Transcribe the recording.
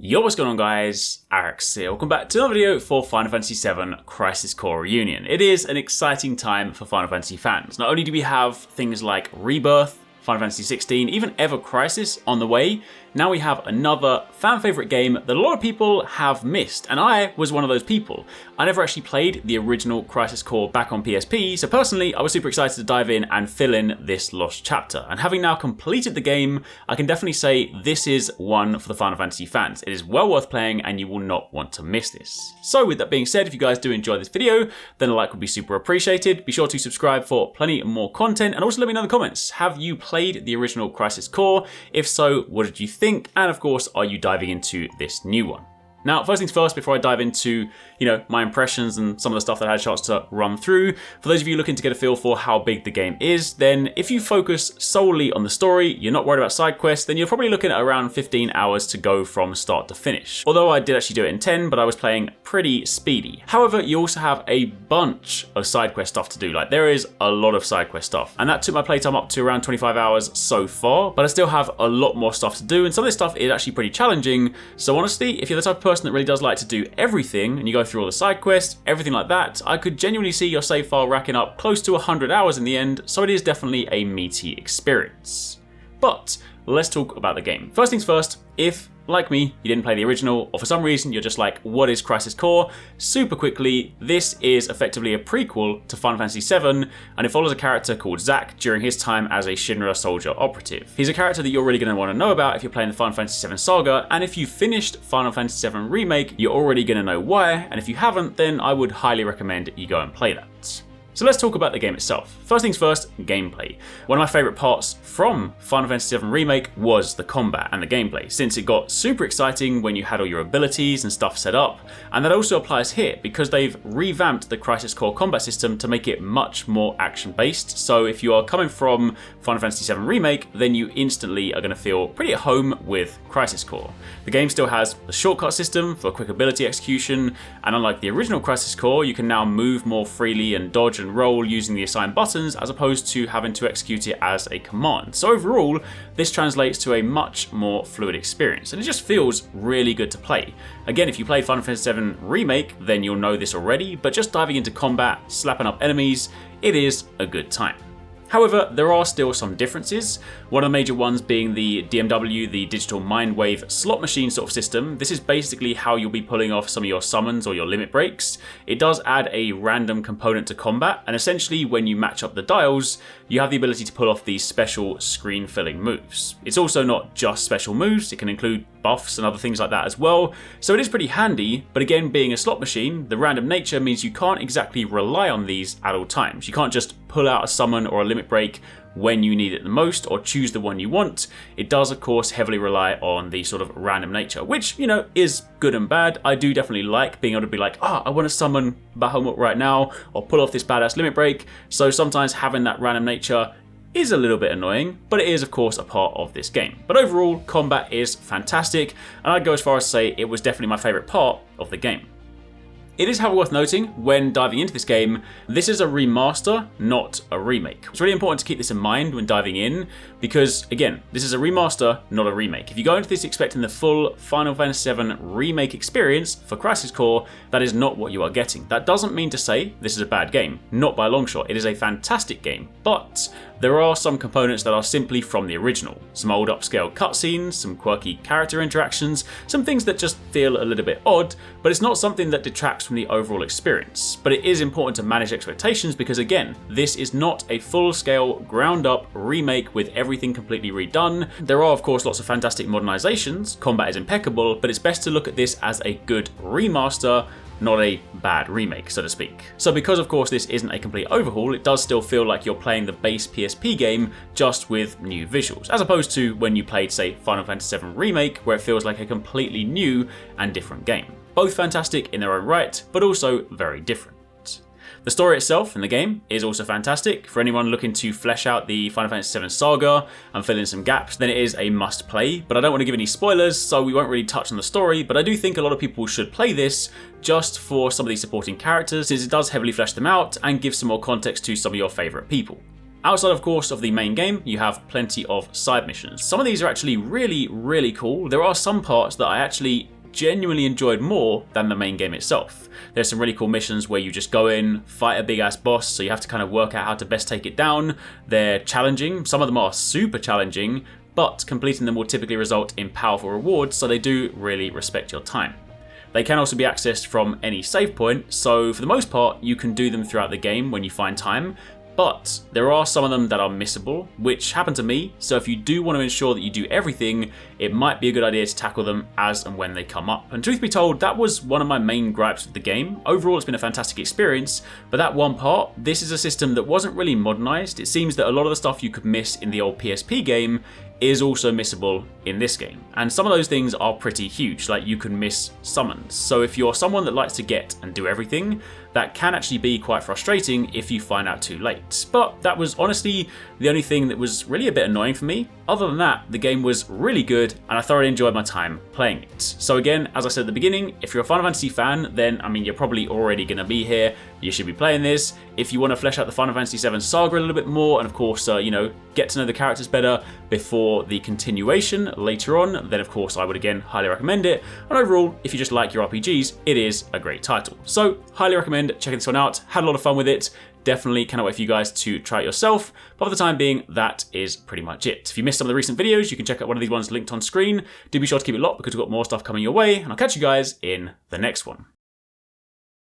Yo, what's going on guys? HyperX here. Welcome back to another video for Final Fantasy VII Crisis Core Reunion. It is an exciting time for Final Fantasy fans. Not only do we have things like Rebirth, Final Fantasy 16, even Ever Crisis on the way, now we have another fan favourite game that a lot of people have missed, and I was one of those people. I never actually played the original Crisis Core back on PSP, so personally I was super excited to dive in and fill in this lost chapter. And having now completed the game, I can definitely say this is one for the Final Fantasy fans. It is well worth playing and you will not want to miss this. So with that being said, if you guys do enjoy this video, then a like would be super appreciated. Be sure to subscribe for plenty more content, and also let me know in the comments, have you played the original Crisis Core? If so, what did you think? And of course, are you diving into this new one? Now, first things first, before I dive into, my impressions and some of the stuff that I had a chance to run through, for those of you looking to get a feel for how big the game is, then if you focus solely on the story, you're not worried about side quests, then you're probably looking at around 15 hours to go from start to finish. Although I did actually do it in 10, but I was playing pretty speedy. However, you also have a bunch of side quest stuff to do. Like, there is a lot of side quest stuff, and that took my playtime up to around 25 hours so far, but I still have a lot more stuff to do, and some of this stuff is actually pretty challenging. So honestly, if you're the type of person that really does like to do everything, and you go through all the side quests, everything like that, I could genuinely see your save file racking up close to 100 hours in the end, so it is definitely a meaty experience. But let's talk about the game. First things first, if, like me, you didn't play the original, or for some reason you're just like, what is Crisis Core? Super quickly, this is effectively a prequel to Final Fantasy VII, and it follows a character called Zack during his time as a Shinra soldier operative. He's a character that you're really going to want to know about if you're playing the Final Fantasy VII Saga, and if you finished Final Fantasy VII Remake, you're already going to know why, and if you haven't, then I would highly recommend you go and play that. So let's talk about the game itself. First things first, gameplay. One of my favourite parts from Final Fantasy VII Remake was the combat and the gameplay, since it got super exciting when you had all your abilities and stuff set up, and that also applies here because they've revamped the Crisis Core combat system to make it much more action-based. So if you are coming from Final Fantasy VII Remake, then you instantly are going to feel pretty at home with Crisis Core. The game still has the shortcut system for quick ability execution, and unlike the original Crisis Core, you can now move more freely and dodge and roll using the assigned buttons as opposed to having to execute it as a command. So overall, this translates to a much more fluid experience, and it just feels really good to play. Again, if you played Final Fantasy VII Remake, then you'll know this already, but just diving into combat, slapping up enemies, it is a good time. However, there are still some differences, one of the major ones being the DMW, the Digital Mind Wave slot machine sort of system. This is basically how you'll be pulling off some of your summons or your limit breaks. It does add a random component to combat, and essentially when you match up the dials, you have the ability to pull off these special screen-filling moves. It's also not just special moves, it can include buffs and other things like that as well, so it is pretty handy, but again, being a slot machine, the random nature means you can't exactly rely on these at all times. You can't just pull out a summon or a limit break when you need it the most or choose the one you want. It does of course heavily rely on the sort of random nature, which is good and bad. I do definitely like being able to be like, I want to summon Bahamut right now or pull off this badass limit break, so sometimes having that random nature is a little bit annoying, but it is of course a part of this game. But overall, combat is fantastic, and I'd go as far as to say it was definitely my favourite part of the game. It is, however, worth noting, when diving into this game, this is a remaster, not a remake. It's really important to keep this in mind when diving in, because, again, this is a remaster, not a remake. If you go into this expecting the full Final Fantasy VII Remake experience for Crisis Core, that is not what you are getting. That doesn't mean to say this is a bad game, not by a long shot. It is a fantastic game, but there are some components that are simply from the original. Some old upscale cutscenes, some quirky character interactions, some things that just feel a little bit odd, but it's not something that detracts from the overall experience. But it is important to manage expectations because, again, this is not a full-scale, ground-up remake with everything completely redone. There are, of course, lots of fantastic modernizations, combat is impeccable, but it's best to look at this as a good remaster, not a bad remake, so to speak. So because of course this isn't a complete overhaul, it does still feel like you're playing the base PSP game just with new visuals, as opposed to when you played, say, Final Fantasy VII Remake, where it feels like a completely new and different game. Both fantastic in their own right, but also very different. The story itself in the game is also fantastic. For anyone looking to flesh out the Final Fantasy VII Saga and fill in some gaps, then it is a must play, but I don't want to give any spoilers, so we won't really touch on the story, but I do think a lot of people should play this just for some of these supporting characters, since it does heavily flesh them out and give some more context to some of your favourite people. Outside, of course, of the main game, you have plenty of side missions. Some of these are actually really, really cool. There are some parts that I actually genuinely enjoyed more than the main game itself. There's some really cool missions where you just go in, fight a big ass boss, so you have to kind of work out how to best take it down. They're challenging, some of them are super challenging, but completing them will typically result in powerful rewards, so they do really respect your time. They can also be accessed from any save point, so for the most part, you can do them throughout the game when you find time, but there are some of them that are missable, which happen to me, so if you do want to ensure that you do everything, it might be a good idea to tackle them as and when they come up. And truth be told, that was one of my main gripes with the game. Overall, it's been a fantastic experience, but that one part, this is a system that wasn't really modernized. It seems that a lot of the stuff you could miss in the old PSP game is also missable in this game. And some of those things are pretty huge, like you can miss summons. So if you're someone that likes to get and do everything, that can actually be quite frustrating if you find out too late. But that was honestly the only thing that was really a bit annoying for me. Other than that, the game was really good and I thoroughly enjoyed my time playing it. So again, as I said at the beginning, if you're a Final Fantasy fan, then I mean, you're probably already gonna be here. You should be playing this. If you want to flesh out the Final Fantasy VII saga a little bit more, and of course, you know, get to know the characters better before the continuation later on, then of course I would again highly recommend it. And overall, if you just like your RPGs, it is a great title. So highly recommend checking this one out. Had a lot of fun with it. Definitely cannot wait for you guys to try it yourself. But for the time being, that is pretty much it. If you missed some of the recent videos, you can check out one of these ones linked on screen. Do be sure to keep it locked because we've got more stuff coming your way, and I'll catch you guys in the next one.